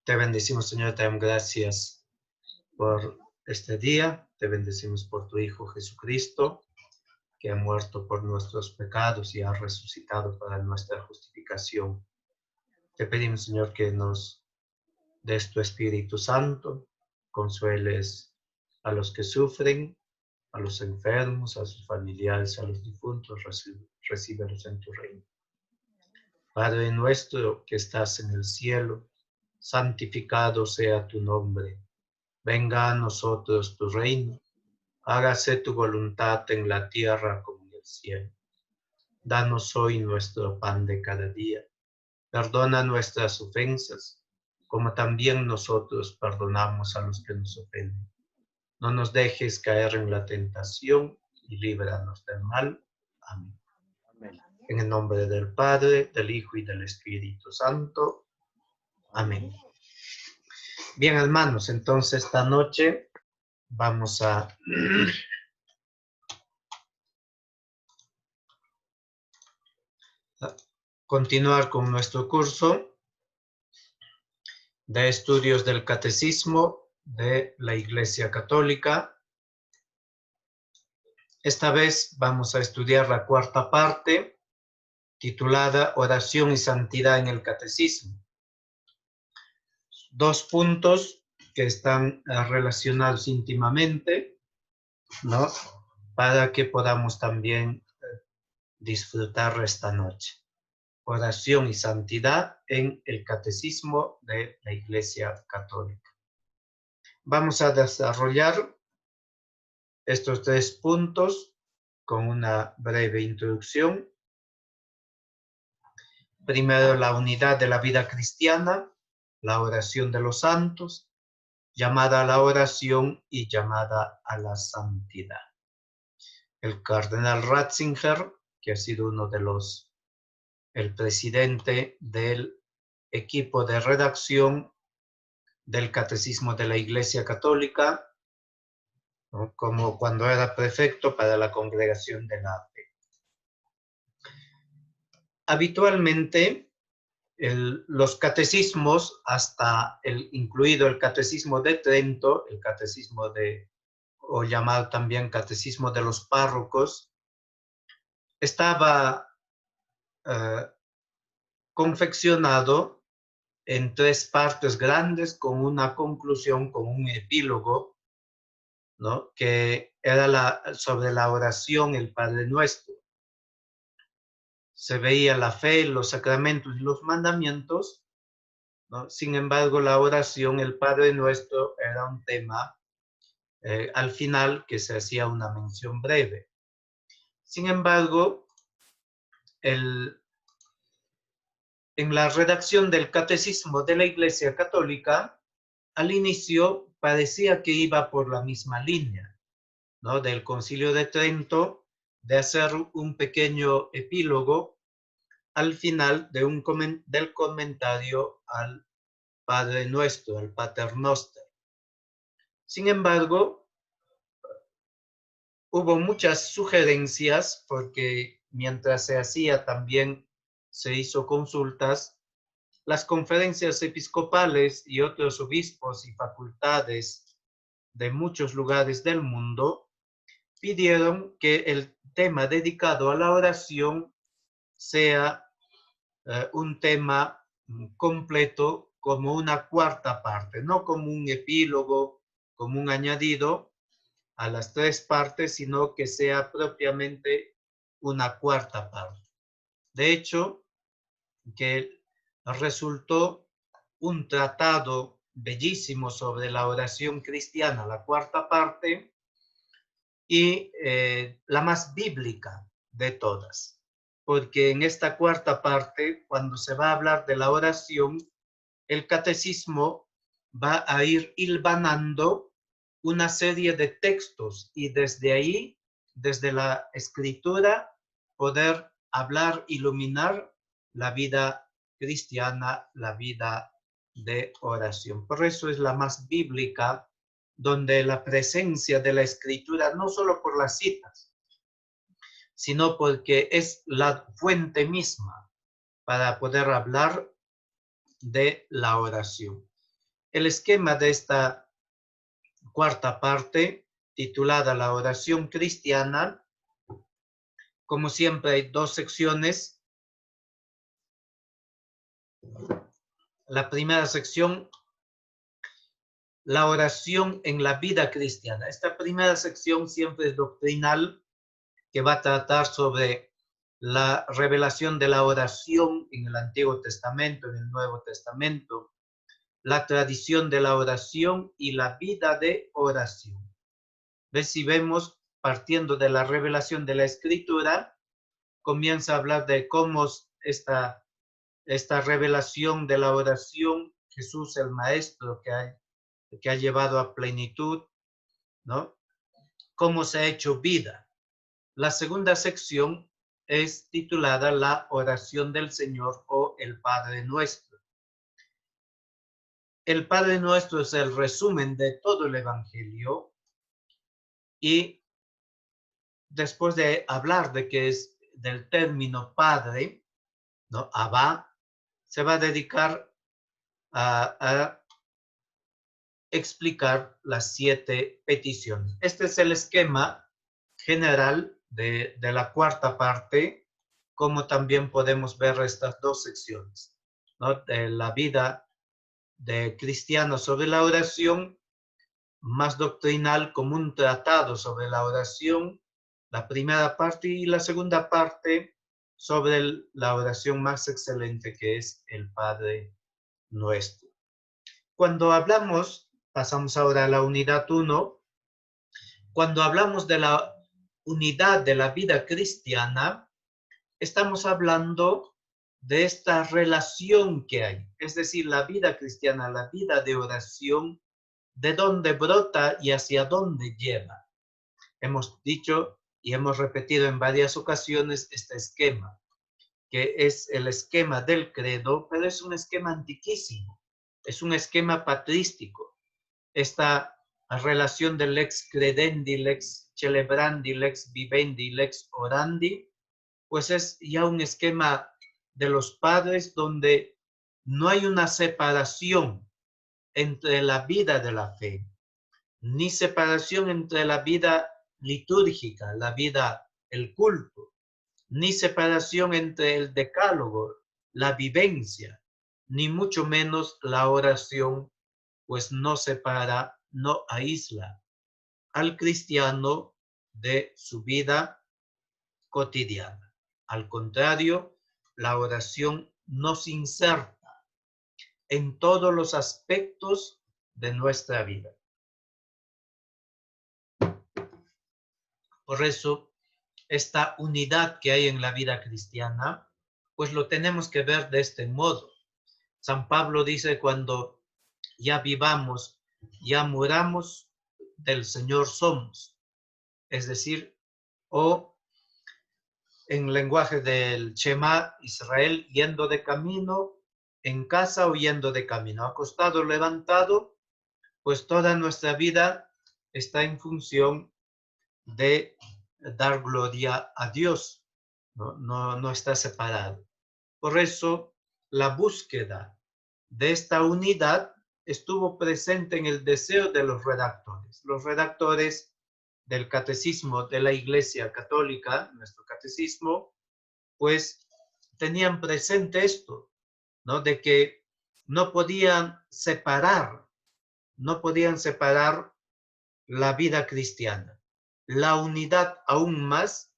Te bendecimos, Señor, te damos gracias por este día. Te bendecimos por tu Hijo Jesucristo, que ha muerto por nuestros pecados y ha resucitado para nuestra justificación. Te pedimos, Señor, que nos des tu Espíritu Santo, consueles a los que sufren, a los enfermos, a sus familiares, a los difuntos, recíbelos en tu reino. Padre nuestro que estás en el cielo, santificado sea tu nombre. Venga a nosotros tu reino. Hágase tu voluntad en la tierra como en el cielo. Danos hoy nuestro pan de cada día. Perdona nuestras ofensas, como también nosotros perdonamos a los que nos ofenden. No nos dejes caer en la tentación y líbranos del mal. Amén. Amén. En el nombre del Padre, del Hijo y del Espíritu Santo. Amén. Bien, hermanos, entonces esta noche vamos a continuar con nuestro curso de estudios del Catecismo de la Iglesia Católica. Esta vez vamos a estudiar la cuarta parte, titulada Oración y Santidad en el Catecismo. Dos puntos que están relacionados íntimamente, ¿no? Para que podamos también disfrutar esta noche. Oración y santidad en el Catecismo de la Iglesia Católica. Vamos a desarrollar estos tres puntos con una breve introducción. Primero, la unidad de la vida cristiana, la oración de los santos, llamada a la oración y llamada a la santidad. El cardenal Ratzinger, que ha sido el presidente del equipo de redacción del Catecismo de la Iglesia Católica, ¿no? Como cuando era prefecto para la Congregación de la Fe. Habitualmente, los catecismos, incluido el Catecismo de Trento, el catecismo o llamado también Catecismo de los Párrocos, estaba confeccionado en tres partes grandes con una conclusión, con un epílogo, ¿no? Que era sobre la oración, el Padre Nuestro. Se veía la fe, los sacramentos y los mandamientos, ¿no? Sin embargo, la oración, el Padre Nuestro, era un tema al final que se hacía una mención breve. Sin embargo, en la redacción del Catecismo de la Iglesia Católica, al inicio parecía que iba por la misma línea, ¿no? Del Concilio de Trento, de hacer un pequeño epílogo al final del comentario al Padre Nuestro, al Pater Noster. Sin embargo, hubo muchas sugerencias porque mientras se hacía también se hizo consultas. Las conferencias episcopales y otros obispos y facultades de muchos lugares del mundo pidieron que el tema dedicado a la oración sea un tema completo como una cuarta parte, no como un epílogo, como un añadido a las tres partes, sino que sea propiamente una cuarta parte. De hecho, que resultó un tratado bellísimo sobre la oración cristiana, la cuarta parte, y la más bíblica de todas. Porque en esta cuarta parte, cuando se va a hablar de la oración, el catecismo va a ir hilvanando una serie de textos y desde ahí, desde la escritura, poder hablar, iluminar la vida cristiana, la vida de oración. Por eso es la más bíblica, donde la presencia de la escritura, no solo por las citas, sino porque es la fuente misma para poder hablar de la oración. El esquema de esta cuarta parte, titulada La oración cristiana, como siempre hay dos secciones. La primera sección, la oración en la vida cristiana. Esta primera sección siempre es doctrinal, que va a tratar sobre la revelación de la oración en el Antiguo Testamento, en el Nuevo Testamento, la tradición de la oración y la vida de oración. ¿Ves? Si vemos, partiendo de la revelación de la Escritura, comienza a hablar de cómo esta revelación de la oración, Jesús el Maestro que ha llevado a plenitud, ¿no? Cómo se ha hecho vida. La segunda sección es titulada La oración del Señor o el Padre Nuestro. El Padre Nuestro es el resumen de todo el Evangelio y después de hablar de que es del término Padre, ¿no? Abba, se va a dedicar a explicar las 7 peticiones. Este es el esquema general de la cuarta parte, como también podemos ver estas dos secciones, ¿no? De la vida de cristiano sobre la oración, más doctrinal como un tratado sobre la oración, la primera parte, y la segunda parte sobre la oración más excelente que es el Padre Nuestro. Cuando hablamos, pasamos ahora a la unidad 1, cuando hablamos de la unidad de la vida cristiana, estamos hablando de esta relación que hay, es decir, la vida cristiana, la vida de oración, de dónde brota y hacia dónde lleva. Hemos dicho y hemos repetido en varias ocasiones este esquema, que es el esquema del credo, pero es un esquema antiquísimo, es un esquema patrístico. Esta relación del lex credendi, lex celebrandi, lex vivendi, lex orandi, pues es ya un esquema de los padres donde no hay una separación entre la vida de la fe, ni separación entre la vida litúrgica, la vida, el culto, ni separación entre el decálogo, la vivencia, ni mucho menos la oración, pues no separa, no aísla al cristiano de su vida cotidiana. Al contrario, la oración nos inserta en todos los aspectos de nuestra vida. Por eso, esta unidad que hay en la vida cristiana, pues lo tenemos que ver de este modo. San Pablo dice, cuando ya vivamos, ya muramos, del Señor somos. Es decir, o en lenguaje del Shema Israel, yendo de camino, en casa o yendo de camino, acostado o levantado, pues toda nuestra vida está en función de dar gloria a Dios, no está separado. Por eso, la búsqueda de esta unidad estuvo presente en el deseo de los redactores. Los redactores del Catecismo de la Iglesia Católica, nuestro catecismo, pues tenían presente esto, ¿no? De que no podían separar la vida cristiana. La unidad aún más,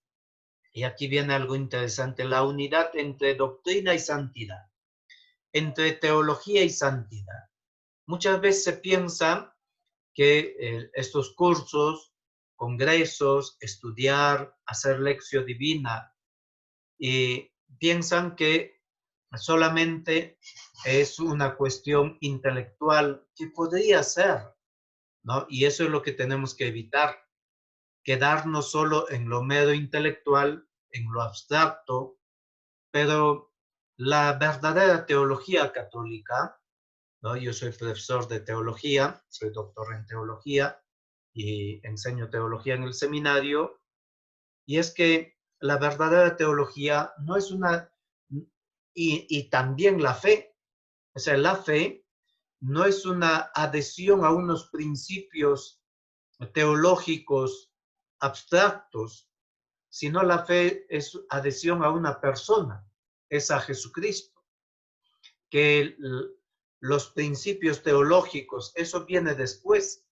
y aquí viene algo interesante, la unidad entre doctrina y santidad, entre teología y santidad. Muchas veces se piensa que estos cursos, congresos, estudiar, hacer lección divina, y piensan que solamente es una cuestión intelectual, que podría ser, ¿no? Y eso es lo que tenemos que evitar, quedarnos solo en lo mero intelectual, en lo abstracto, pero la verdadera teología católica, ¿no? Yo soy profesor de teología, soy doctor en teología y enseño teología en el seminario, y es que la verdadera teología no es una, y también la fe, o sea, la fe no es una adhesión a unos principios teológicos abstractos, sino la fe es adhesión a una persona, es a Jesucristo, que los principios teológicos, eso viene después,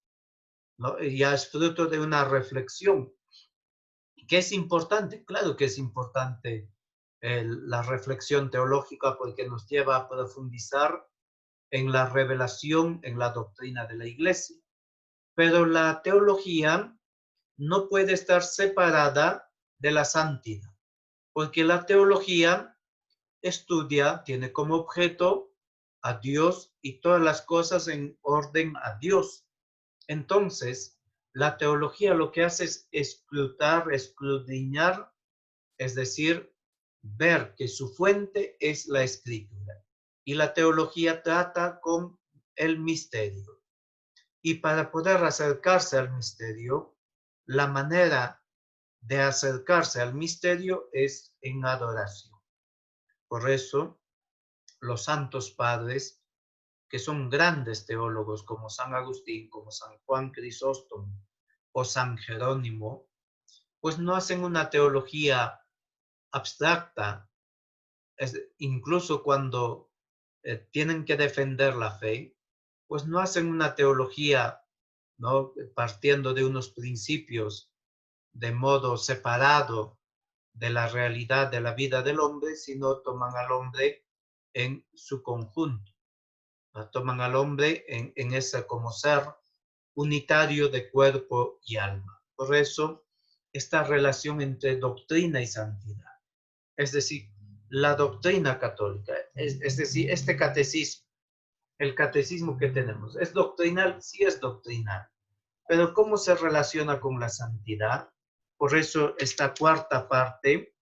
¿no? Ya es fruto de una reflexión. ¿Qué es importante? Claro que es importante la reflexión teológica porque nos lleva a profundizar en la revelación, en la doctrina de la iglesia. Pero la teología no puede estar separada de la santidad, porque la teología estudia, tiene como objeto a Dios y todas las cosas en orden a Dios. Entonces, la teología lo que hace es escudriñar, es decir, ver que su fuente es la escritura. Y la teología trata con el misterio. Y para poder acercarse al misterio, la manera de acercarse al misterio es en adoración. Por eso, los santos padres, que son grandes teólogos como San Agustín, como San Juan Crisóstomo o San Jerónimo, pues no hacen una teología abstracta, incluso cuando tienen que defender la fe, pues no hacen una teología, ¿no? Partiendo de unos principios de modo separado de la realidad de la vida del hombre, sino toman al hombre en su conjunto, ¿no? Toman al hombre en ese como ser unitario de cuerpo y alma. Por eso, esta relación entre doctrina y santidad. Es decir, la doctrina católica, es decir, este catecismo, el catecismo que tenemos, ¿es doctrinal? Sí es doctrinal, pero ¿cómo se relaciona con la santidad? Por eso esta cuarta parte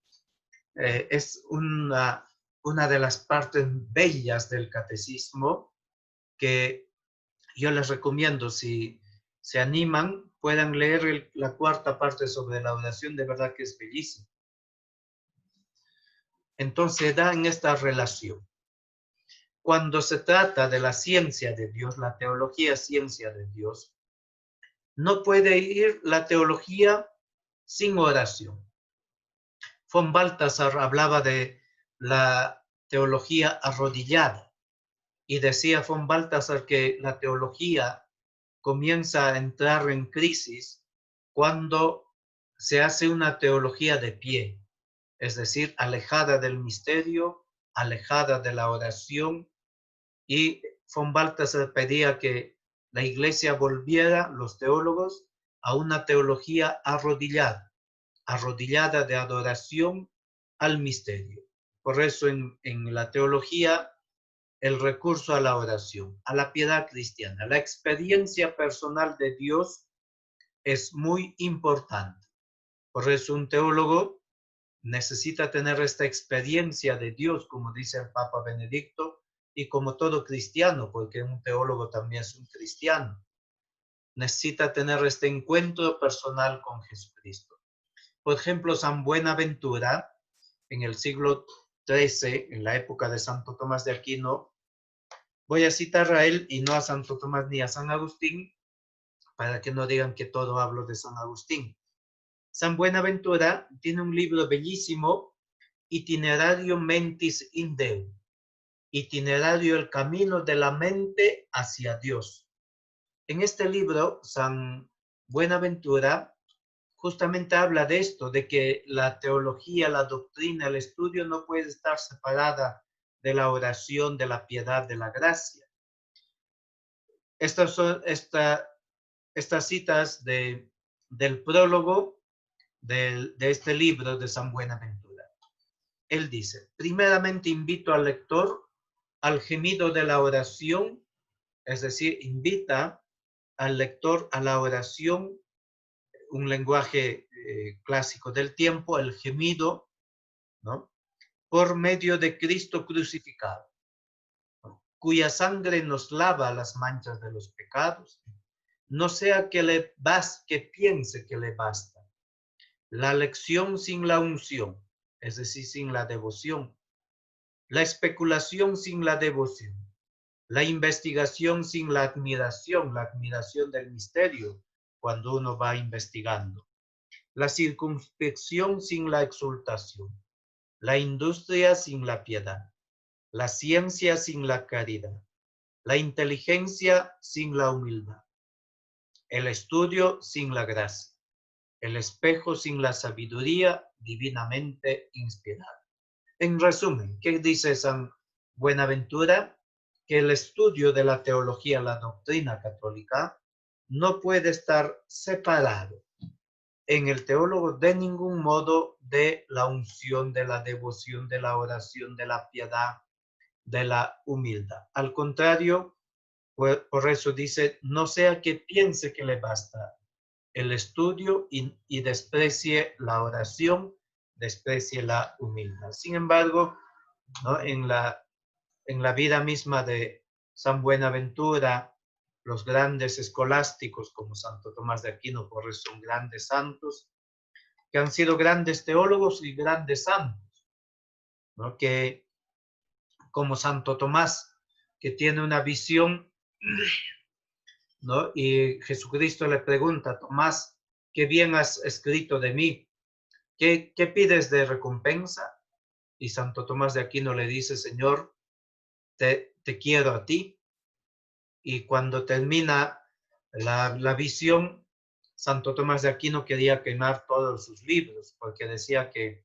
es una de las partes bellas del catecismo que yo les recomiendo, si se animan, puedan leer la cuarta parte sobre la oración, de verdad que es bellísimo. Entonces da en esta relación. Cuando se trata de la ciencia de Dios, la teología ciencia de Dios, no puede ir la teología sin oración. Von Balthasar hablaba de la teología arrodillada y decía von Balthasar que la teología comienza a entrar en crisis cuando se hace una teología de pie, es decir, alejada del misterio, alejada de la oración, y von Balthasar pedía que la iglesia volviera, los teólogos, a una teología arrodillada, arrodillada de adoración al misterio. Por eso en la teología, el recurso a la oración, a la piedad cristiana, la experiencia personal de Dios es muy importante. Por eso un teólogo necesita tener esta experiencia de Dios, como dice el Papa Benedicto, y como todo cristiano, porque un teólogo también es un cristiano. Necesita tener este encuentro personal con Jesucristo. Por ejemplo, San Buenaventura, en el siglo XIII, en la época de Santo Tomás de Aquino, voy a citar a él y no a Santo Tomás ni a San Agustín, para que no digan que todo hablo de San Agustín. San Buenaventura tiene un libro bellísimo, Itinerario Mentis in Deo, Itinerario el camino de la mente hacia Dios. En este libro, San Buenaventura justamente habla de esto, de que la teología, la doctrina, el estudio no puede estar separada de la oración, de la piedad, de la gracia. Estas son estas citas del prólogo de este libro de San Buenaventura. Él dice, primeramente invito al lector al gemido de la oración, es decir, invita al lector a la oración, un lenguaje clásico del tiempo, el gemido, ¿no? Por medio de Cristo crucificado, ¿no? Cuya sangre nos lava las manchas de los pecados, no sea que piense que le basta. La lección sin la unción, es decir, sin la devoción. La especulación sin la devoción. La investigación sin la admiración del misterio, cuando uno va investigando. La circunspección sin la exultación. La industria sin la piedad. La ciencia sin la caridad. La inteligencia sin la humildad. El estudio sin la gracia. El espejo sin la sabiduría divinamente inspirada. En resumen, ¿qué dice San Buenaventura? Que el estudio de la teología, la doctrina católica, no puede estar separado en el teólogo de ningún modo de la unción, de la devoción, de la oración, de la piedad, de la humildad. Al contrario, por eso dice, no sea que piense que le basta el estudio y desprecie la oración, desprecie la humildad. Sin embargo, ¿no? En la vida misma de San Buenaventura, los grandes escolásticos como Santo Tomás de Aquino, por eso son grandes santos, que han sido grandes teólogos y grandes santos, ¿no? Que como Santo Tomás, que tiene una visión, ¿no? Y Jesucristo le pregunta, Tomás, qué bien has escrito de mí, ¿qué pides de recompensa? Y Santo Tomás de Aquino le dice, Señor, te quiero a ti. Y cuando termina la visión, Santo Tomás de Aquino quería quemar todos sus libros, porque decía que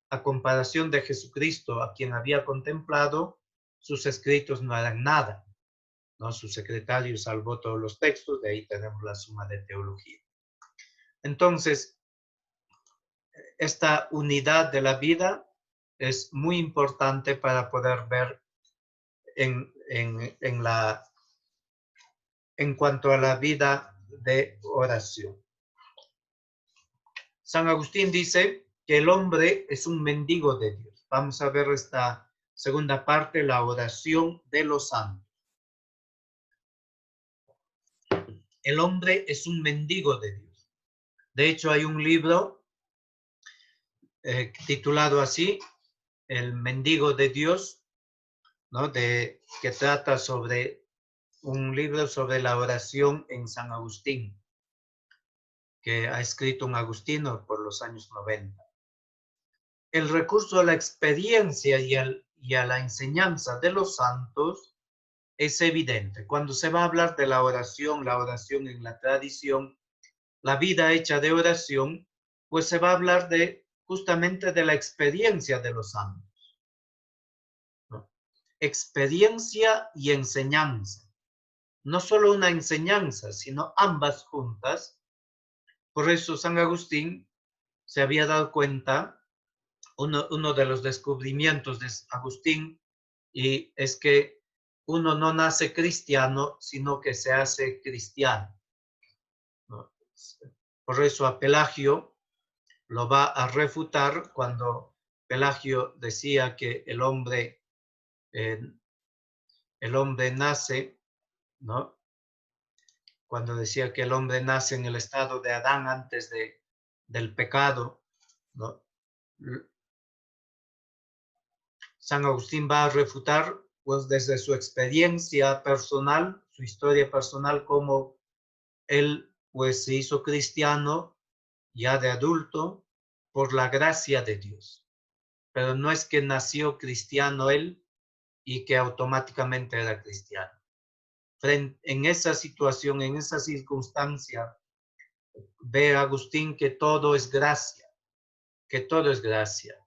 a comparación de Jesucristo, a quien había contemplado, sus escritos no eran nada, ¿no? Su secretario salvó todos los textos, de ahí tenemos la Suma de Teología. Entonces, esta unidad de la vida es muy importante para poder ver en cuanto a la vida de oración. San Agustín dice que el hombre es un mendigo de Dios. Vamos a ver esta segunda parte, la oración de los santos. El hombre es un mendigo de Dios. De hecho, hay un libro titulado así, El mendigo de Dios, ¿no? Que trata sobre un libro sobre la oración en San Agustín, que ha escrito un agustino por los años 90. El recurso a la experiencia y a la enseñanza de los santos es evidente. Cuando se va a hablar de la oración en la tradición, la vida hecha de oración, pues se va a hablar justamente de la experiencia de los santos, ¿no? Experiencia y enseñanza. No solo una enseñanza, sino ambas juntas. Por eso San Agustín se había dado cuenta, uno de los descubrimientos de Agustín, y es que uno no nace cristiano, sino que se hace cristiano, ¿no? Por eso a Pelagio lo va a refutar cuando Pelagio decía que el hombre nace, ¿no? Cuando decía que el hombre nace en el estado de Adán antes del pecado, ¿no? San Agustín va a refutar, pues desde su experiencia personal, su historia personal, cómo él pues se hizo cristiano ya de adulto por la gracia de Dios. Pero no es que nació cristiano él y que automáticamente era cristiano. En esa situación, en esa circunstancia, ve Agustín que todo es gracia, que todo es gracia.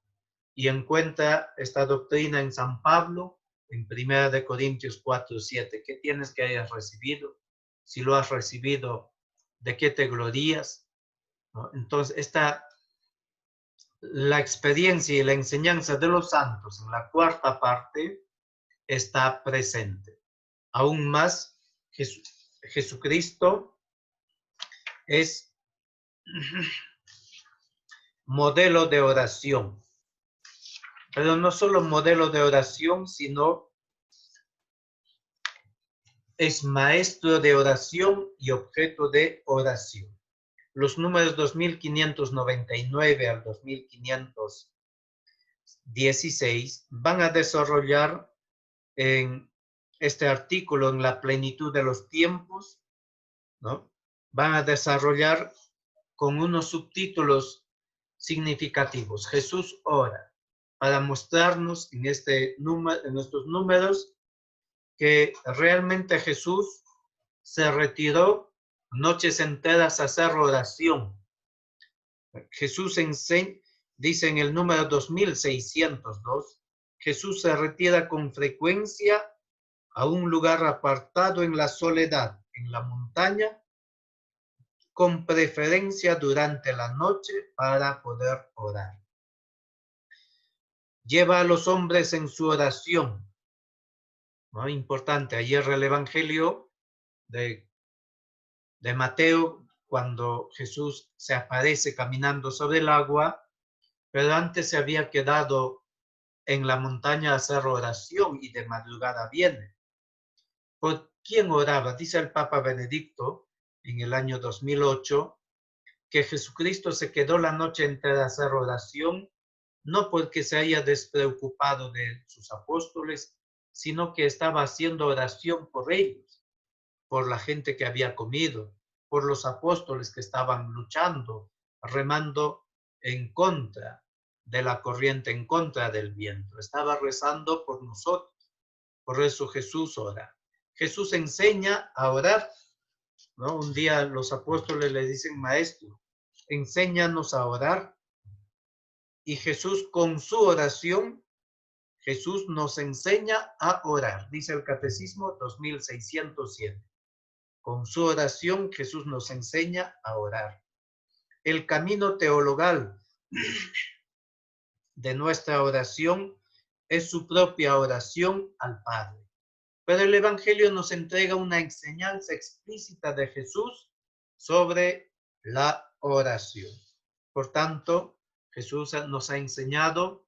Y encuentra esta doctrina en San Pablo, en 1 Corintios 4:7. ¿Qué tienes que hayas recibido? Si lo has recibido, ¿de qué te glorías? ¿No? Entonces, la experiencia y la enseñanza de los santos en la cuarta parte está presente. Aún más, Jesucristo es modelo de oración. Pero no solo modelo de oración, sino es maestro de oración y objeto de oración. Los números 2599 al 2516 van a desarrollar en este artículo en la plenitud de los tiempos, ¿no? Van a desarrollar con unos subtítulos significativos. Jesús ora, para mostrarnos en estos números que realmente Jesús se retiró noches enteras a hacer oración. Jesús enseña, dice en el número 2602, Jesús se retira con frecuencia a un lugar apartado en la soledad, en la montaña, con preferencia durante la noche para poder orar. Lleva a los hombres en su oración, ¿no? Importante, ayer el Evangelio de Mateo, cuando Jesús se aparece caminando sobre el agua, pero antes se había quedado en la montaña a hacer oración y de madrugada viene. ¿Por quién oraba? Dice el Papa Benedicto en el año 2008 que Jesucristo se quedó la noche entera a hacer oración, no porque se haya despreocupado de sus apóstoles, sino que estaba haciendo oración por ellos, por la gente que había comido, por los apóstoles que estaban luchando, remando en contra de la corriente, en contra del viento. Estaba rezando por nosotros. Por eso Jesús ora. Jesús enseña a orar, ¿no? Un día los apóstoles le dicen, maestro, enséñanos a orar. Y Jesús con su oración, Jesús nos enseña a orar. Dice el Catecismo 2607. Con su oración, Jesús nos enseña a orar. El camino teologal de nuestra oración es su propia oración al Padre. Pero el Evangelio nos entrega una enseñanza explícita de Jesús sobre la oración. Por tanto, Jesús nos ha enseñado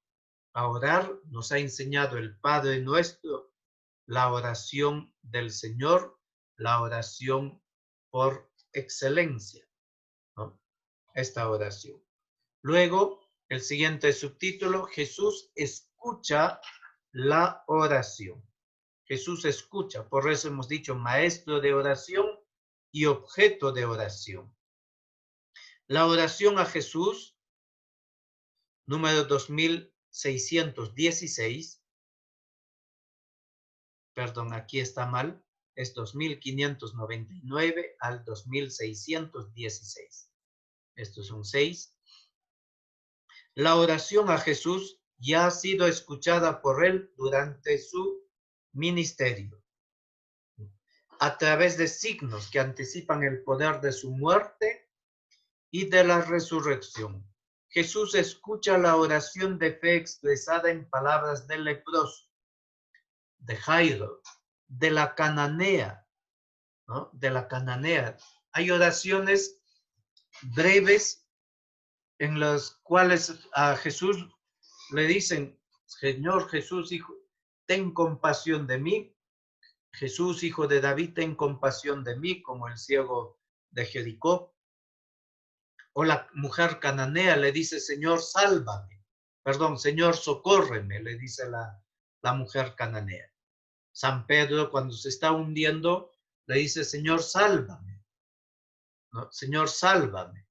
a orar, nos ha enseñado el Padre nuestro, la oración del Señor, la oración por excelencia, ¿no? Esta oración. Luego, el siguiente subtítulo, Jesús escucha la oración. Jesús escucha, por eso hemos dicho maestro de oración y objeto de oración. La oración a Jesús, número 2616, perdón, aquí está mal, es 2599 al 2616. Esto es un 6. La oración a Jesús ya ha sido escuchada por él durante su ministerio, a través de signos que anticipan el poder de su muerte y de la resurrección. Jesús escucha la oración de fe expresada en palabras del leproso, de Jairo, de la cananea, ¿no? De la cananea. Hay oraciones breves en las cuales a Jesús le dicen, Señor Jesús, hijo, ten compasión de mí. Jesús, hijo de David, ten compasión de mí, como el ciego de Jericó. O la mujer cananea le dice, Señor, sálvame. Perdón, Señor, socórreme, le dice la mujer cananea. San Pedro, cuando se está hundiendo, le dice, Señor, sálvame. ¿No? Señor, sálvame.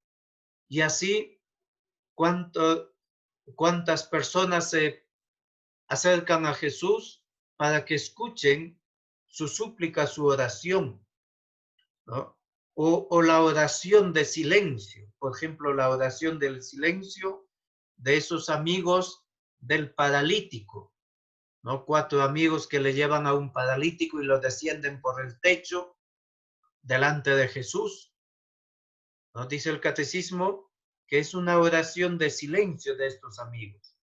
Y así, ¿cuántas personas se acercan a Jesús para que escuchen su súplica, su oración, ¿no? O la oración de silencio, por ejemplo, la oración del silencio de esos amigos del paralítico, ¿no? 4 amigos que le llevan a un paralítico y lo descienden por el techo delante de Jesús. Nos dice el catecismo que es una oración de silencio de estos amigos.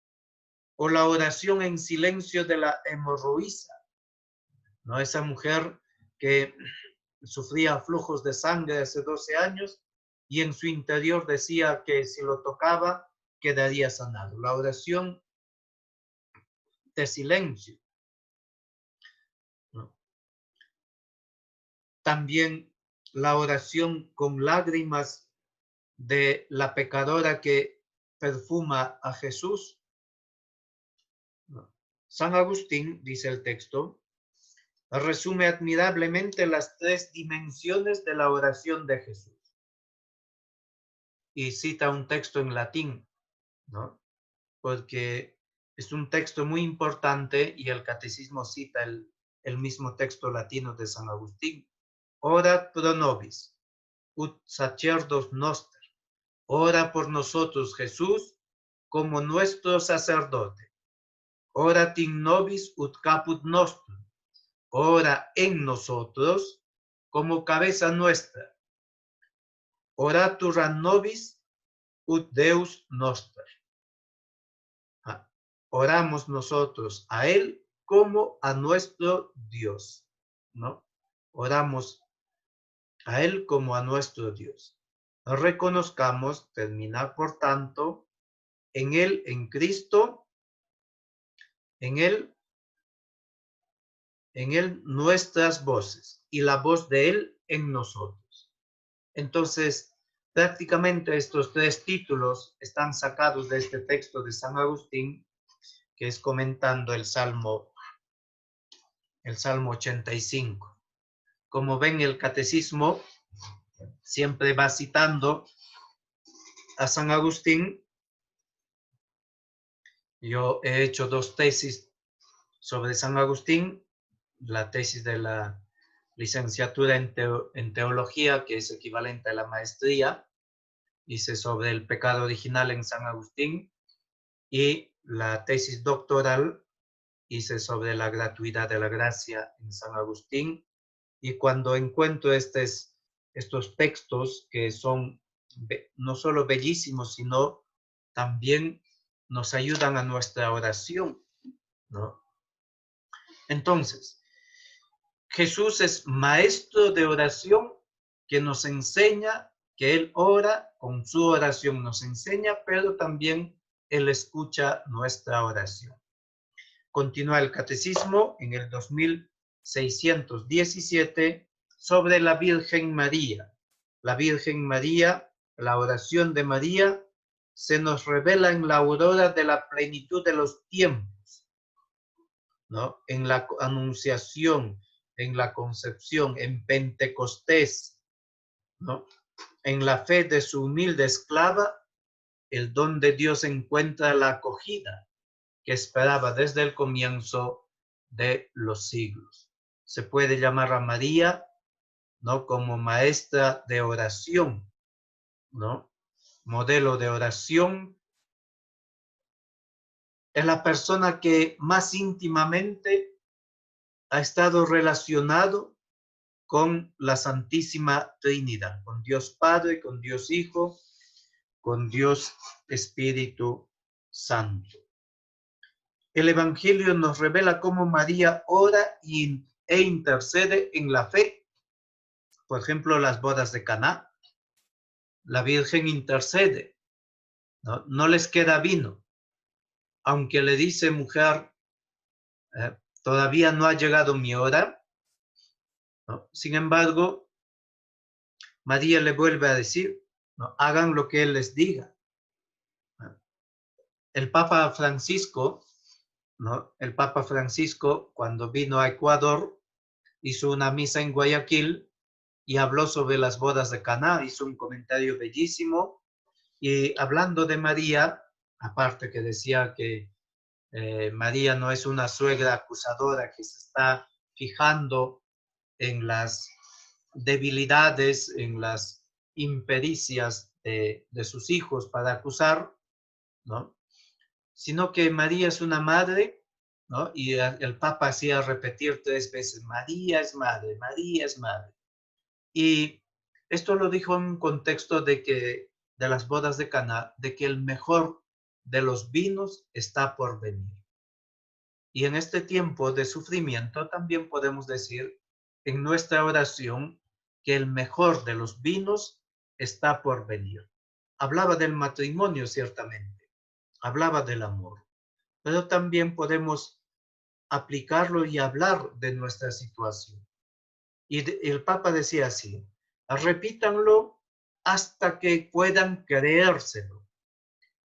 O la oración en silencio de la hemorroísa, ¿no? Esa mujer que sufría flujos de sangre hace 12 años y en su interior decía que si lo tocaba quedaría sanado. La oración de silencio, ¿no? También la oración con lágrimas de la pecadora que perfuma a Jesús, ¿no? San Agustín, dice el texto, resume admirablemente las tres dimensiones de la oración de Jesús. Y cita un texto en latín, ¿no? Porque es un texto muy importante y el catecismo cita el mismo texto latino de San Agustín. Ora pro nobis, ut sacerdos noster. Ora por nosotros, Jesús, como nuestro sacerdote. Orat in nobis ut caput nostrum. Ora en nosotros como cabeza nuestra. Oratur a nobis ut Deus noster. Oramos nosotros a Él como a nuestro Dios, ¿no? Oramos a Él como a nuestro Dios. Reconozcamos, terminar por tanto, en Él, en Cristo, en Él nuestras voces y la voz de Él en nosotros. Entonces, prácticamente estos tres títulos están sacados de este texto de San Agustín, que es comentando el Salmo 85. Como ven, el catecismo siempre va citando a San Agustín. Yo he hecho 2 tesis sobre San Agustín, la tesis de la licenciatura en teología, que es equivalente a la maestría, hice sobre el pecado original en San Agustín, y la tesis doctoral hice sobre la gratuidad de la gracia en San Agustín. Y cuando encuentro estos textos que son no solo bellísimos, sino también nos ayudan a nuestra oración, ¿no? Entonces, Jesús es maestro de oración que nos enseña que Él ora, con su oración nos enseña, pero también Él escucha nuestra oración. Continúa el catecismo en el 2617 sobre la Virgen María. La Virgen María, la oración de María, se nos revela en la aurora de la plenitud de los tiempos, ¿no? En la anunciación, en la concepción, en Pentecostés, ¿no? En la fe de su humilde esclava, el don de Dios encuentra la acogida que esperaba desde el comienzo de los siglos. Se puede llamar a María, ¿no? Como maestra de oración, ¿no? Modelo de oración. Es la persona que más íntimamente ha estado relacionado con la Santísima Trinidad, con Dios Padre, con Dios Hijo, con Dios Espíritu Santo. El Evangelio nos revela cómo María ora e intercede en la fe. Por ejemplo, las bodas de Caná. La Virgen intercede, ¿no? No les queda vino. Aunque le dice, mujer, todavía no ha llegado mi hora, ¿no? Sin embargo, María le vuelve a decir, ¿no? Hagan lo que Él les diga. El Papa Francisco, ¿no? El Papa Francisco, cuando vino a Ecuador, hizo una misa en Guayaquil y habló sobre las bodas de Caná, hizo un comentario bellísimo, y hablando de María, aparte que decía que María no es una suegra acusadora que se está fijando en las debilidades, en las impericias de sus hijos para acusar, ¿no? Sino que María es una madre, ¿no? Y el Papa hacía repetir 3 veces, María es madre, María es madre. Y esto lo dijo en un contexto de las bodas de Caná, de que el mejor de los vinos está por venir. Y en este tiempo de sufrimiento también podemos decir en nuestra oración que el mejor de los vinos está por venir. Hablaba del matrimonio, ciertamente, hablaba del amor, pero también podemos aplicarlo y hablar de nuestra situación. Y el Papa decía así, repítanlo hasta que puedan creérselo.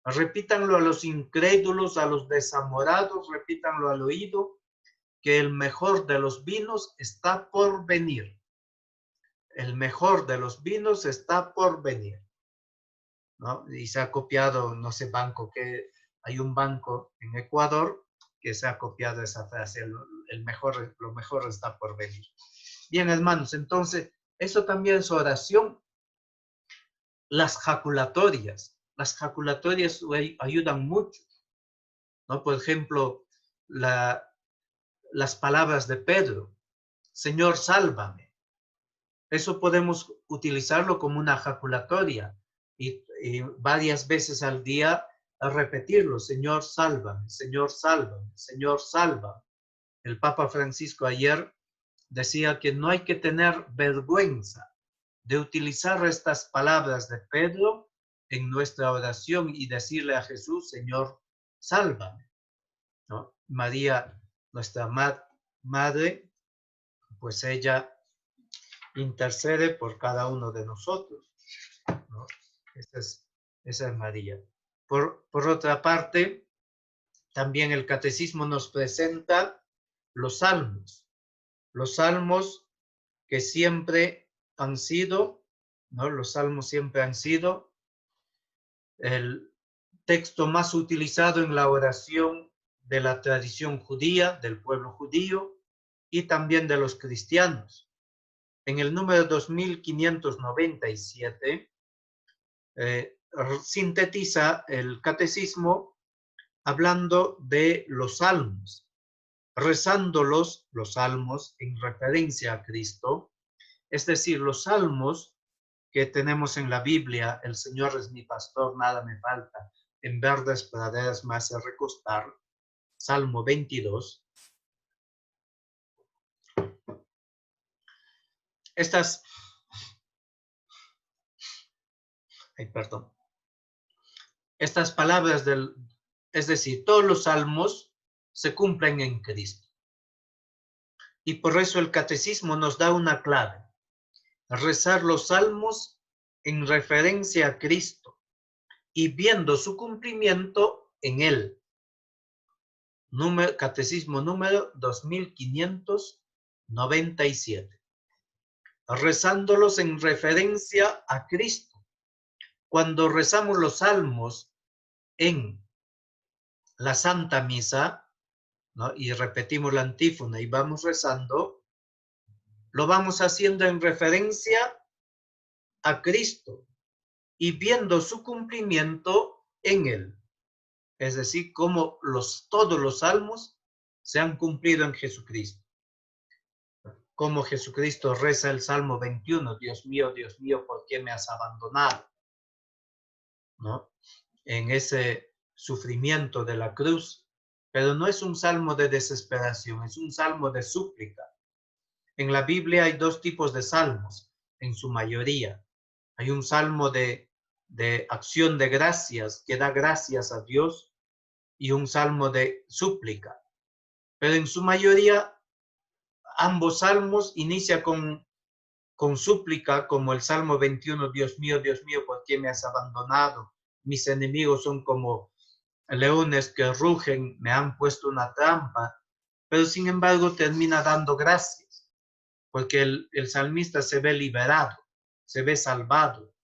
Repítanlo a los incrédulos, a los desamorados, repítanlo al oído, que el mejor de los vinos está por venir. El mejor de los vinos está por venir, ¿no? Y se ha copiado, no sé, hay un banco en Ecuador que se ha copiado esa frase, lo mejor está por venir. Bien, hermanos, entonces, eso también es oración. Las jaculatorias ayudan mucho, ¿no? Por ejemplo, las palabras de Pedro, Señor, sálvame. Eso podemos utilizarlo como una jaculatoria y varias veces al día a repetirlo, Señor, sálvame, Señor, sálvame, Señor, sálvame. El Papa Francisco ayer decía que no hay que tener vergüenza de utilizar estas palabras de Pedro en nuestra oración y decirle a Jesús, Señor, sálvame, ¿no? María, nuestra madre, pues ella intercede por cada uno de nosotros, ¿no? Esa es María. Por otra parte, también el catecismo nos presenta los salmos que siempre han sido, ¿no? Los salmos siempre han sido el texto más utilizado en la oración de la tradición judía, del pueblo judío y también de los cristianos. En el número 2597 sintetiza el catecismo hablando de los salmos, rezándolos, los salmos, en referencia a Cristo, es decir, los salmos que tenemos en la Biblia, el Señor es mi pastor, nada me falta, en verdes praderas me hace recostar, Salmo 22. Estas palabras es decir, todos los salmos se cumplen en Cristo. Y por eso el catecismo nos da una clave. Rezar los salmos en referencia a Cristo y viendo su cumplimiento en Él. Catecismo número 2597. Rezándolos en referencia a Cristo. Cuando rezamos los salmos en la Santa Misa, ¿no? Y repetimos la antífona y vamos rezando, lo vamos haciendo en referencia a Cristo y viendo su cumplimiento en Él. Es decir, como todos los salmos se han cumplido en Jesucristo. Como Jesucristo reza el Salmo 21, Dios mío, ¿por qué me has abandonado? ¿No? En ese sufrimiento de la cruz. Pero no es un salmo de desesperación, es un salmo de súplica. En la Biblia hay dos tipos de salmos, en su mayoría. Hay un salmo de acción de gracias, que da gracias a Dios, y un salmo de súplica. Pero en su mayoría, ambos salmos inicia con súplica, como el Salmo 21, Dios mío, ¿por qué me has abandonado? Mis enemigos son como leones que rugen, me han puesto una trampa, pero sin embargo termina dando gracias, porque el salmista se ve liberado, se ve salvado.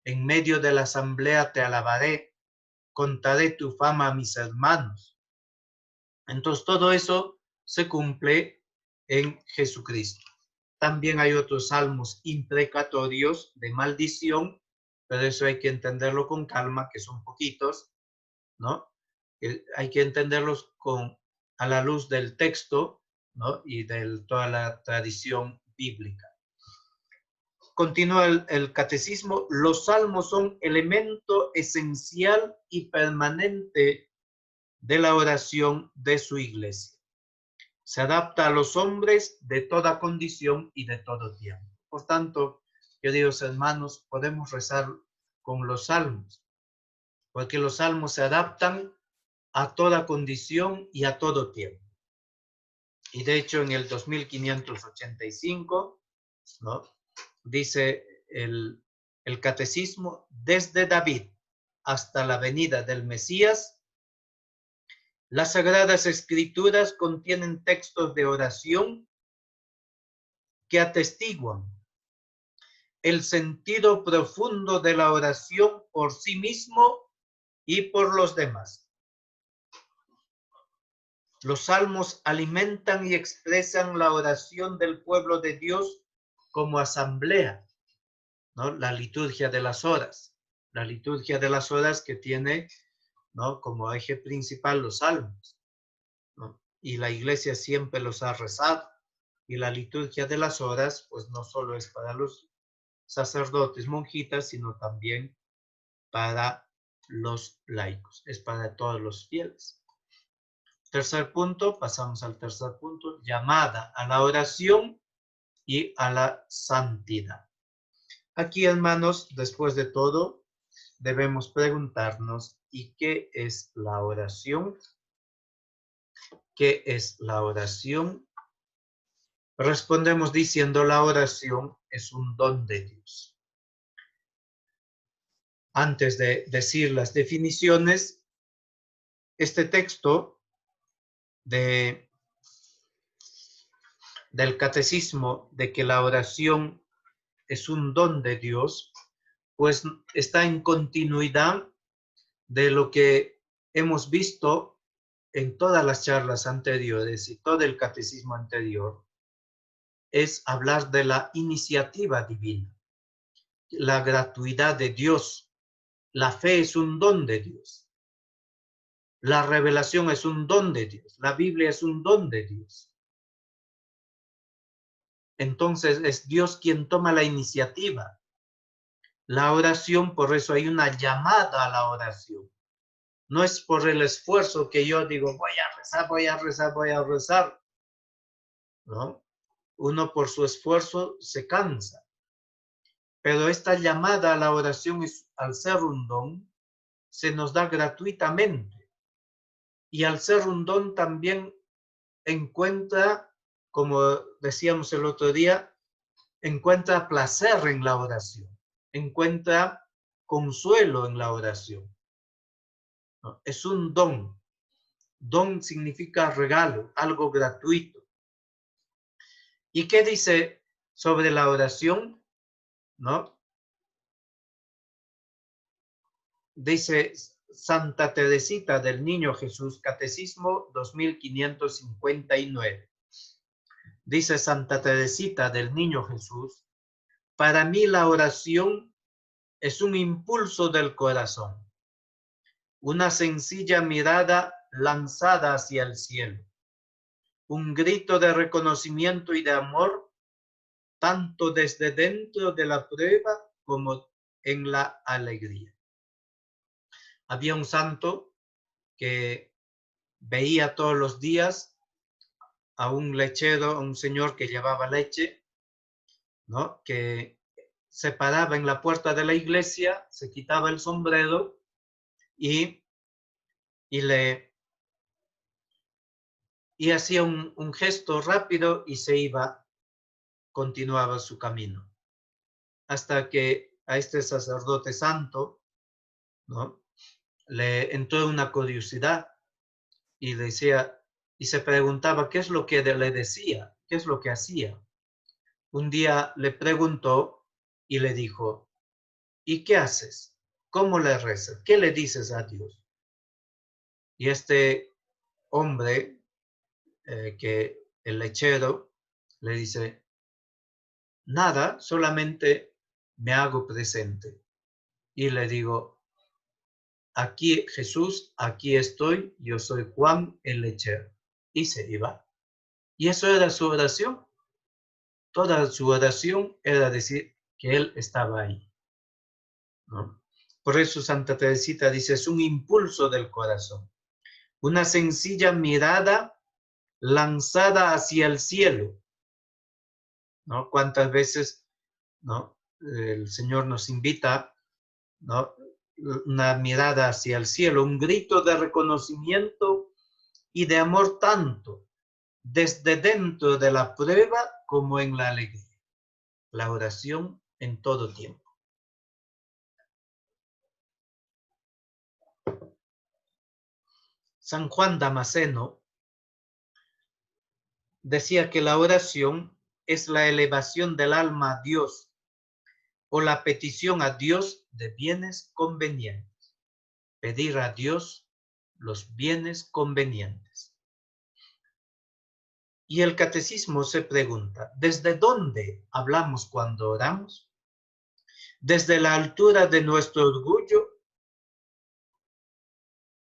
En medio de la asamblea te alabaré, contaré tu fama a mis hermanos. Entonces todo eso se cumple en Jesucristo. También hay otros salmos imprecatorios de maldición, pero eso hay que entenderlo con calma, que son poquitos, ¿no? Hay que entenderlos a la luz del texto, ¿no? Y de toda la tradición bíblica. Continúa el catecismo, los salmos son elemento esencial y permanente de la oración de su iglesia. Se adapta a los hombres de toda condición y de todo tiempo. Por tanto, queridos hermanos, podemos rezar con los salmos, porque los salmos se adaptan a toda condición y a todo tiempo. Y de hecho, en el 2585, ¿no? Dice el catecismo, desde David hasta la venida del Mesías, Las Sagradas Escrituras contienen textos de oración que atestiguan el sentido profundo de la oración por sí mismo y por los demás. Los salmos alimentan y expresan la oración del pueblo de Dios como asamblea, ¿no? La liturgia de las horas. La liturgia de las horas que tiene, ¿no?, como eje principal los salmos, ¿no? Y la iglesia siempre los ha rezado. Y la liturgia de las horas, pues no solo es para los sacerdotes, monjitas, sino también para los laicos, es para todos los fieles. Tercer punto, pasamos al tercer punto, llamada a la oración y a la santidad. Aquí, hermanos, después de todo, debemos preguntarnos, ¿y qué es la oración? ¿Qué es la oración? Respondemos diciendo, la oración es un don de Dios. Antes de decir las definiciones, este texto del catecismo de que la oración es un don de Dios, pues está en continuidad de lo que hemos visto en todas las charlas anteriores y todo el catecismo anterior, es hablar de la iniciativa divina, la gratuidad de Dios. La fe es un don de Dios. La revelación es un don de Dios. La Biblia es un don de Dios. Entonces es Dios quien toma la iniciativa. La oración, por eso hay una llamada a la oración. No es por el esfuerzo que yo digo, voy a rezar, voy a rezar, voy a rezar, ¿no? Uno por su esfuerzo se cansa. Pero esta llamada a la oración, al ser un don, se nos da gratuitamente. Y al ser un don también encuentra, como decíamos el otro día, encuentra placer en la oración, encuentra consuelo en la oración, ¿no? Es un don. Don significa regalo, algo gratuito. ¿Y qué dice sobre la oración? ¿No? Dice Santa Teresita del Niño Jesús, Catecismo 2559. Dice Santa Teresita del Niño Jesús, para mí la oración es un impulso del corazón, una sencilla mirada lanzada hacia el cielo, un grito de reconocimiento y de amor, tanto desde dentro de la prueba como en la alegría. Había un santo que veía todos los días a un lechero, a un señor que llevaba leche, ¿no?, que se paraba en la puerta de la iglesia, se quitaba el sombrero y hacía un gesto rápido y se iba, continuaba su camino. Hasta que a este sacerdote santo, ¿no?, le entró una curiosidad y decía, y se preguntaba qué es lo que le decía, qué es lo que hacía. Un día le preguntó y le dijo, ¿y qué haces? ¿Cómo le rezas? ¿Qué le dices a Dios? Y este hombre, que el lechero, le dice, nada, solamente me hago presente. Y le digo, aquí Jesús, aquí estoy, yo soy Juan el lechero. Y se iba. Y eso era su oración. Toda su oración era decir que él estaba ahí, ¿no? Por eso Santa Teresita dice, es un impulso del corazón, una sencilla mirada lanzada hacia el cielo, ¿no? ¿Cuántas veces, ¿no?, el Señor nos invita, ¿no?, una mirada hacia el cielo, un grito de reconocimiento y de amor tanto desde dentro de la prueba como en la alegría. La oración en todo tiempo. San Juan Damasceno decía que la oración es la elevación del alma a Dios o la petición a Dios de bienes convenientes. Pedir a Dios los bienes convenientes. Y el catecismo se pregunta, ¿desde dónde hablamos cuando oramos? ¿Desde la altura de nuestro orgullo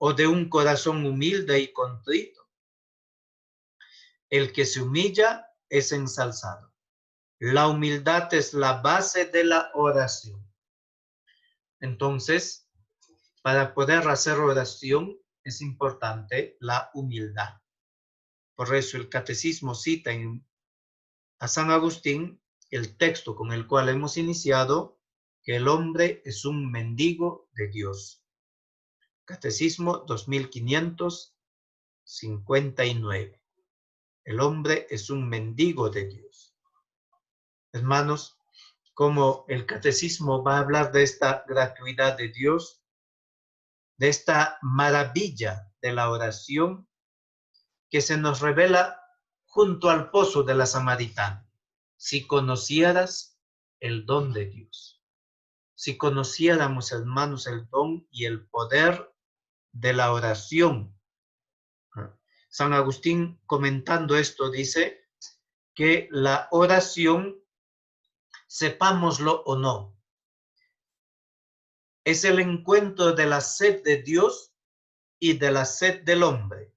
o de un corazón humilde y contrito? El que se humilla es ensalzado. La humildad es la base de la oración. Entonces, para poder hacer oración es importante la humildad. Por eso el catecismo cita a San Agustín el texto con el cual hemos iniciado, que el hombre es un mendigo de Dios. Catecismo 2559. El hombre es un mendigo de Dios. Hermanos, como el catecismo va a hablar de esta gratuidad de Dios, de esta maravilla de la oración que se nos revela junto al pozo de la Samaritana. Si conocieras el don de Dios, si conociéramos, hermanos, el don y el poder de la oración. San Agustín, comentando esto, dice que la oración, sepámoslo o no, es el encuentro de la sed de Dios y de la sed del hombre.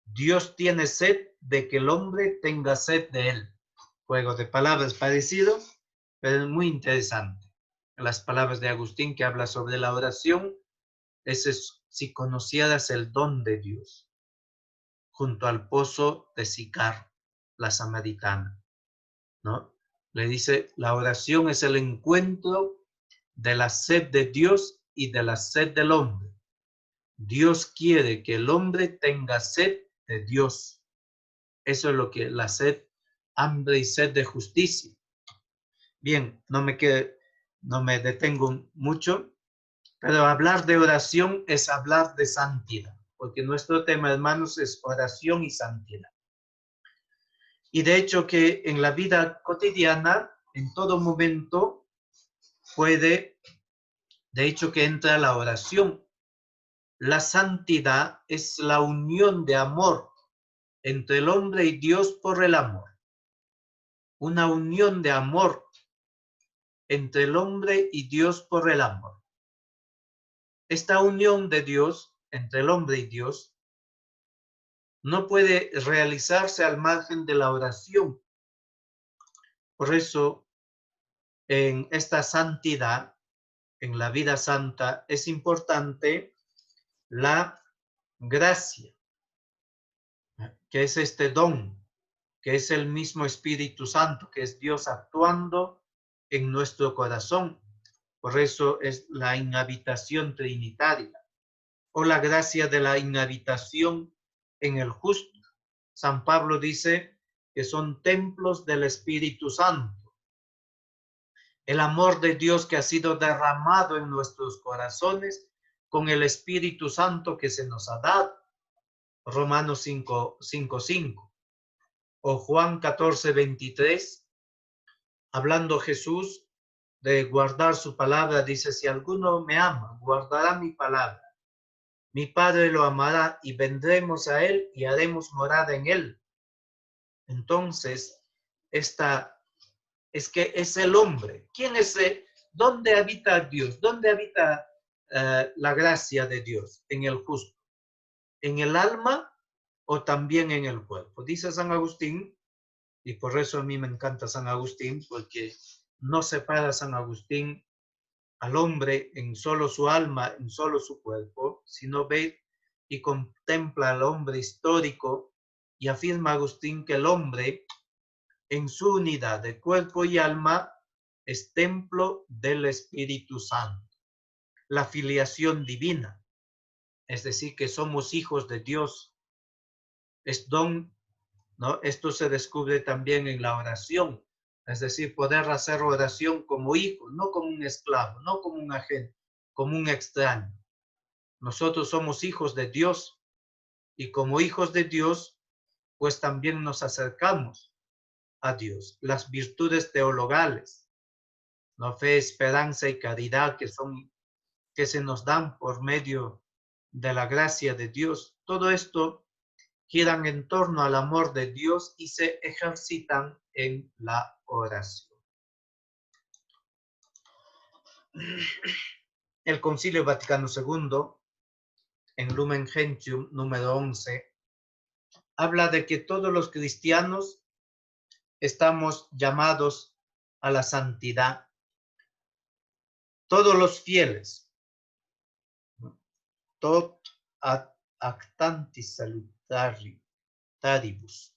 Dios tiene sed de que el hombre tenga sed de él. Juego de palabras parecido, pero es muy interesante. Las palabras de Agustín que habla sobre la oración, es si conocieras el don de Dios, junto al pozo de Sicar, la samaritana, ¿no? Le dice, la oración es el encuentro de la sed de Dios y de la sed del hombre. Dios quiere que el hombre tenga sed de Dios. Eso es lo que la sed, hambre y sed de justicia. Bien, no me detengo mucho, pero hablar de oración es hablar de santidad, porque nuestro tema, hermanos, es oración y santidad. Y de hecho que en la vida cotidiana, en todo momento, puede, de hecho que entra la oración. La santidad es la unión de amor entre el hombre y Dios por el amor. Una unión de amor entre el hombre y Dios por el amor. Esta unión de Dios, entre el hombre y Dios, no puede realizarse al margen de la oración. Por eso, en esta santidad, en la vida santa, es importante la gracia, que es este don, que es el mismo Espíritu Santo, que es Dios actuando en nuestro corazón. Por eso es la inhabitación trinitaria, o la gracia de la inhabitación en el justo. San Pablo dice que son templos del Espíritu Santo. El amor de Dios que ha sido derramado en nuestros corazones con el Espíritu Santo que se nos ha dado. Romanos 5:5. O Juan 14:23, hablando Jesús de guardar su palabra, dice, si alguno me ama, guardará mi palabra. Mi Padre lo amará y vendremos a él y haremos morada en él. Entonces, esta es que es el hombre. ¿Quién es él? ¿Dónde habita Dios? ¿Dónde habita la gracia de Dios? En el justo. ¿En el alma o también en el cuerpo? Dice San Agustín, y por eso a mí me encanta San Agustín, porque no separa San Agustín al hombre en solo su alma, en solo su cuerpo, sino ve y contempla al hombre histórico, y afirma Agustín que el hombre en su unidad de cuerpo y alma es templo del Espíritu Santo, la filiación divina, es decir, que somos hijos de Dios, es don, ¿no? Esto se descubre también en la oración, es decir, poder hacer oración como hijo, no como un esclavo, no como un agente, como un extraño. Nosotros somos hijos de Dios y como hijos de Dios, pues también nos acercamos a Dios. Las virtudes teologales, ¿no? Fe, esperanza y caridad que se nos dan por medio de la gracia de Dios. Todo esto giran en torno al amor de Dios y se ejercitan en la oración. El Concilio Vaticano II, en Lumen Gentium número 11, habla de que todos los cristianos estamos llamados a la santidad. Todos los fieles, tot ad actantis salutaribus,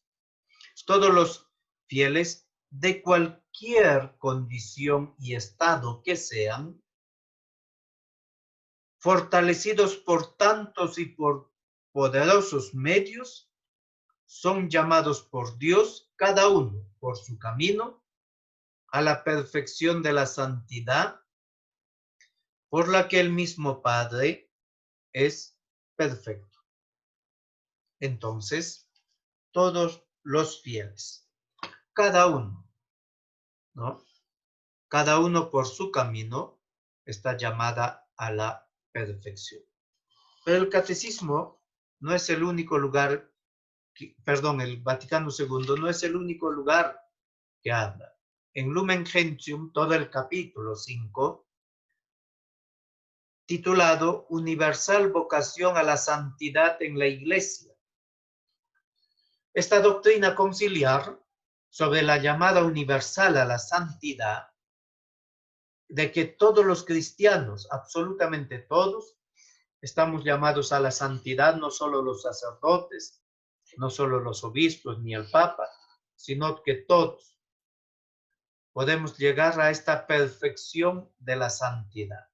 todos los fieles de cualquier condición y estado que sean, fortalecidos por tantos y por poderosos medios, son llamados por Dios, cada uno por su camino, a la perfección de la santidad, por la que el mismo Padre es perfecto. Entonces, todos los fieles, cada uno, ¿no? Cada uno por su camino está llamada a la perfección. Pero el catecismo no es el único lugar, el Vaticano II no es el único lugar que habla. En Lumen Gentium, todo el capítulo 5, titulado Universal Vocación a la Santidad en la Iglesia. Esta doctrina conciliar sobre la llamada universal a la santidad, de que todos los cristianos, absolutamente todos, estamos llamados a la santidad, no solo los sacerdotes, no solo los obispos ni el Papa, sino que todos podemos llegar a esta perfección de la santidad.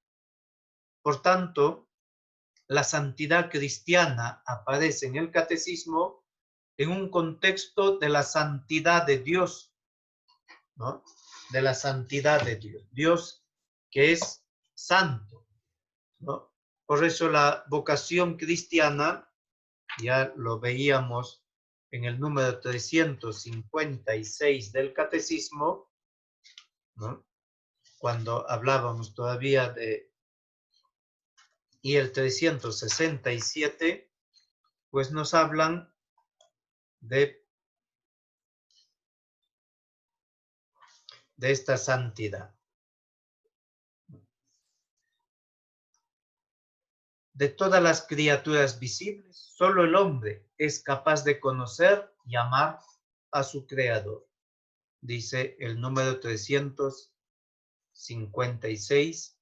Por tanto, la santidad cristiana aparece en el catecismo en un contexto de la santidad de Dios, ¿no? De la santidad de Dios. Dios que es santo, ¿no? Por eso la vocación cristiana, ya lo veíamos en el número 356 del catecismo, ¿no? Cuando hablábamos todavía de... Y el 367, pues nos hablan de esta santidad. De todas las criaturas visibles, solo el hombre es capaz de conocer y amar a su Creador, dice el número 356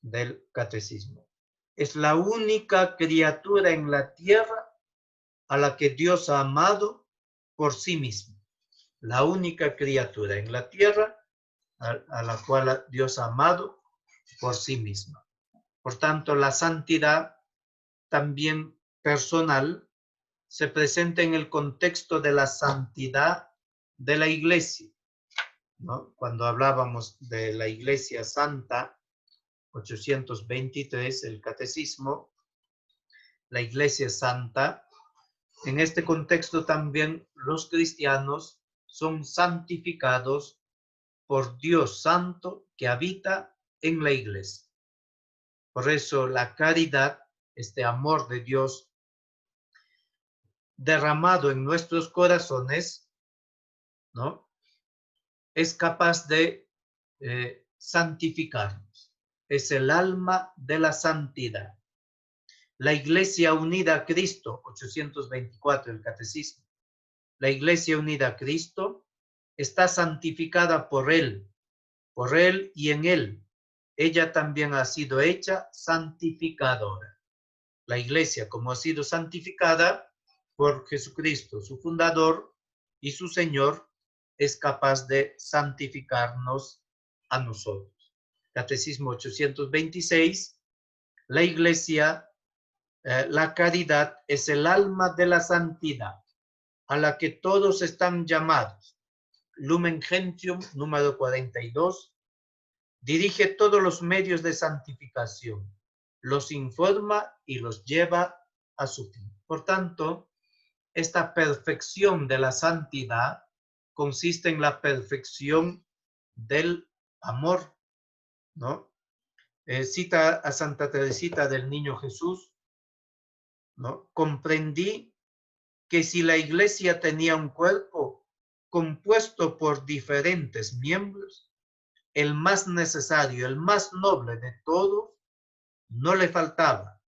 del Catecismo. Es la única criatura en la tierra a la que Dios ha amado por sí mismo. La única criatura en la tierra a la cual Dios ha amado por sí misma. Por tanto, la santidad también personal se presenta en el contexto de la santidad de la Iglesia, ¿no? Cuando hablábamos de la Iglesia Santa, 823, el Catecismo, la Iglesia Santa, en este contexto también los cristianos son santificados por Dios Santo que habita en la Iglesia. Por eso la caridad, este amor de Dios derramado en nuestros corazones, ¿no? Es capaz de santificarnos. Es el alma de la santidad. La Iglesia unida a Cristo, 824, el Catecismo. La Iglesia unida a Cristo está santificada por Él y en Él. Ella también ha sido hecha santificadora. La Iglesia, como ha sido santificada por Jesucristo, su fundador y su Señor, es capaz de santificarnos a nosotros. Catecismo 826, la Iglesia, la caridad es el alma de la santidad, a la que todos están llamados. Lumen Gentium, número 42, dirige todos los medios de santificación, los informa y los lleva a su fin. Por tanto, esta perfección de la santidad consiste en la perfección del amor, ¿no? Cita a Santa Teresita del Niño Jesús, ¿no? Comprendí que si la iglesia tenía un cuerpo compuesto por diferentes miembros, el más necesario, el más noble de todos, no le faltaba.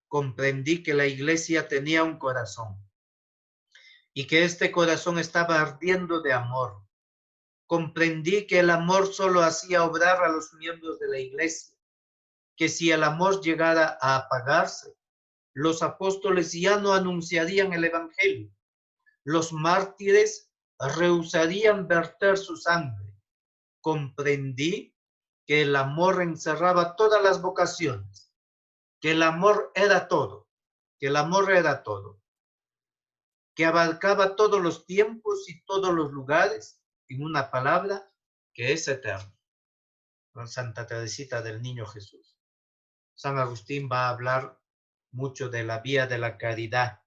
Comprendí que la iglesia tenía un corazón y que este corazón estaba ardiendo de amor. Comprendí que el amor solo hacía obrar a los miembros de la iglesia, que si el amor llegara a apagarse, los apóstoles ya no anunciarían el evangelio. Los mártires rehusarían verter su sangre. Comprendí que el amor encerraba todas las vocaciones, que el amor era todo, que el amor era todo, que abarcaba todos los tiempos y todos los lugares, en una palabra, que es eterno. Con Santa Teresita del Niño Jesús. San Agustín va a hablar mucho de la vía de la caridad,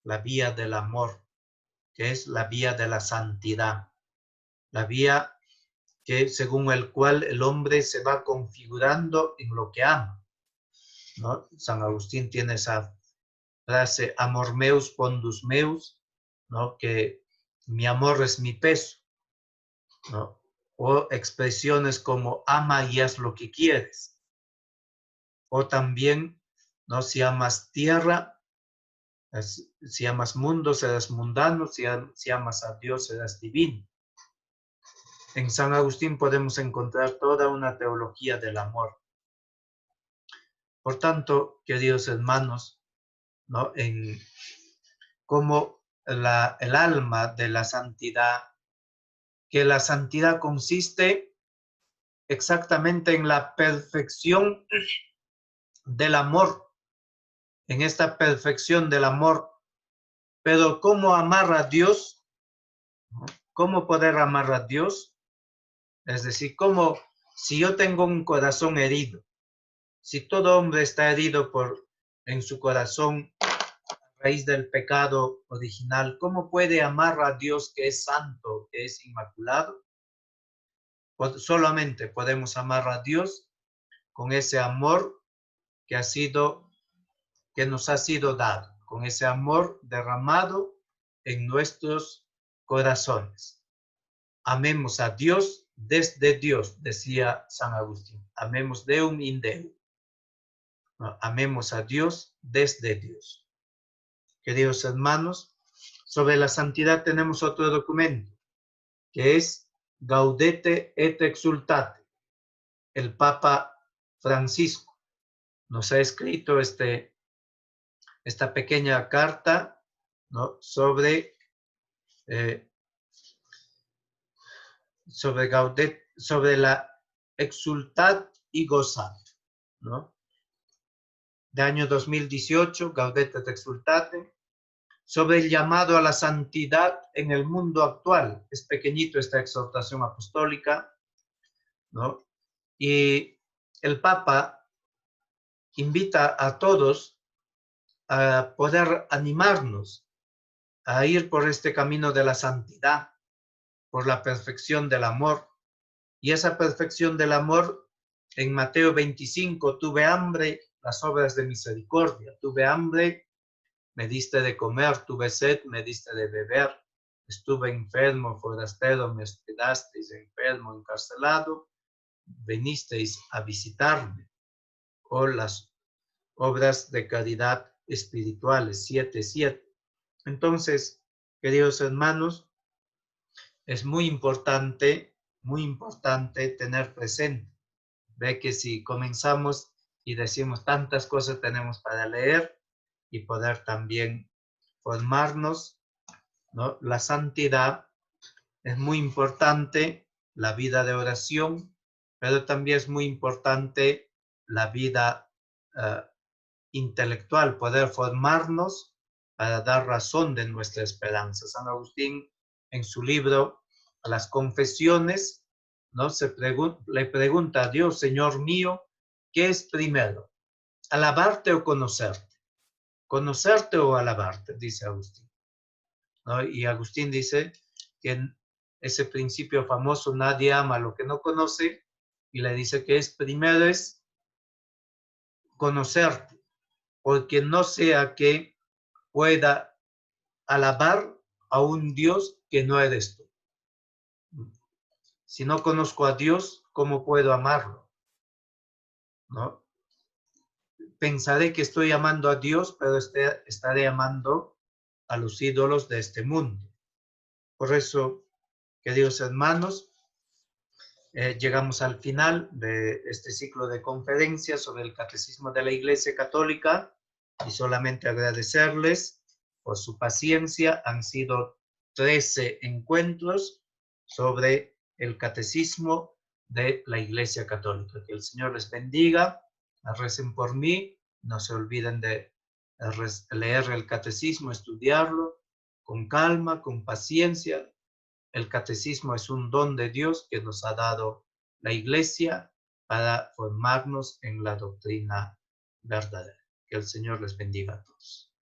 la vía del amor, que es la vía de la santidad, la vía que según el cual el hombre se va configurando en lo que ama, ¿no? San Agustín tiene esa frase, amor meus pondus meus, ¿no? Que mi amor es mi peso, ¿no? O expresiones como ama y haz lo que quieres. O también, ¿no? Si amas tierra, si amas mundo, serás mundano, si amas a Dios, serás divino. En San Agustín podemos encontrar toda una teología del amor. Por tanto, queridos hermanos, ¿no? En cómo el alma de la santidad, que la santidad consiste exactamente en la perfección del amor, en esta perfección del amor. Pero ¿cómo amar a Dios? ¿Cómo poder amar a Dios? Es decir, ¿cómo si yo tengo un corazón herido? Si todo hombre está herido en su corazón a raíz del pecado original, ¿cómo puede amar a Dios que es santo, que es inmaculado? Solamente podemos amar a Dios con ese amor que nos ha sido dado, con ese amor derramado en nuestros corazones. Amemos a Dios desde Dios, decía San Agustín. Amemos Deum in Deum. No, amemos a Dios desde Dios. Queridos hermanos, sobre la santidad tenemos otro documento, que es Gaudete et Exsultate. El Papa Francisco nos ha escrito esta pequeña carta, ¿no? sobre Gaudete, sobre la exultad y gozar, ¿no? De año 2018, Gaudete et Exsultate, sobre el llamado a la santidad en el mundo actual. Es pequeñito esta exhortación apostólica, ¿no? Y el Papa invita a todos a poder animarnos a ir por este camino de la santidad, por la perfección del amor. Y esa perfección del amor, en Mateo 25, tuve hambre, las obras de misericordia, tuve hambre, me diste de comer, tuve sed, me diste de beber, estuve enfermo, forastero, me hospedasteis, enfermo, encarcelado, vinisteis a visitarme. O las obras de caridad espirituales, 7:7. Entonces, queridos hermanos, es muy importante tener presente. Ve que si comenzamos y decimos tantas cosas tenemos para leer y poder también formarnos, ¿no? La santidad es muy importante, la vida de oración, pero también es muy importante la vida intelectual, poder formarnos para dar razón de nuestra esperanza. San Agustín, en su libro a las confesiones, ¿no? Le pregunta a Dios, Señor mío, ¿qué es primero? ¿Alabarte o conocerte? conocerte o alabarte, dice Agustín, ¿no? Y Agustín dice que en ese principio famoso, nadie ama lo que no conoce, y le dice que primero es conocerte, porque no sea que pueda alabar a un Dios que no eres tú. Si no conozco a Dios, ¿cómo puedo amarlo? ¿No? Pensaré que estoy amando a Dios, pero estaré amando a los ídolos de este mundo. Por eso, queridos hermanos, llegamos al final de este ciclo de conferencias sobre el Catecismo de la Iglesia Católica y solamente agradecerles por su paciencia. Han sido 13 encuentros sobre el Catecismo de la Iglesia Católica. Que el Señor les bendiga, recen por mí, no se olviden de leer el Catecismo, estudiarlo con calma, con paciencia. El catecismo es un don de Dios que nos ha dado la Iglesia para formarnos en la doctrina verdadera. Que el Señor les bendiga a todos.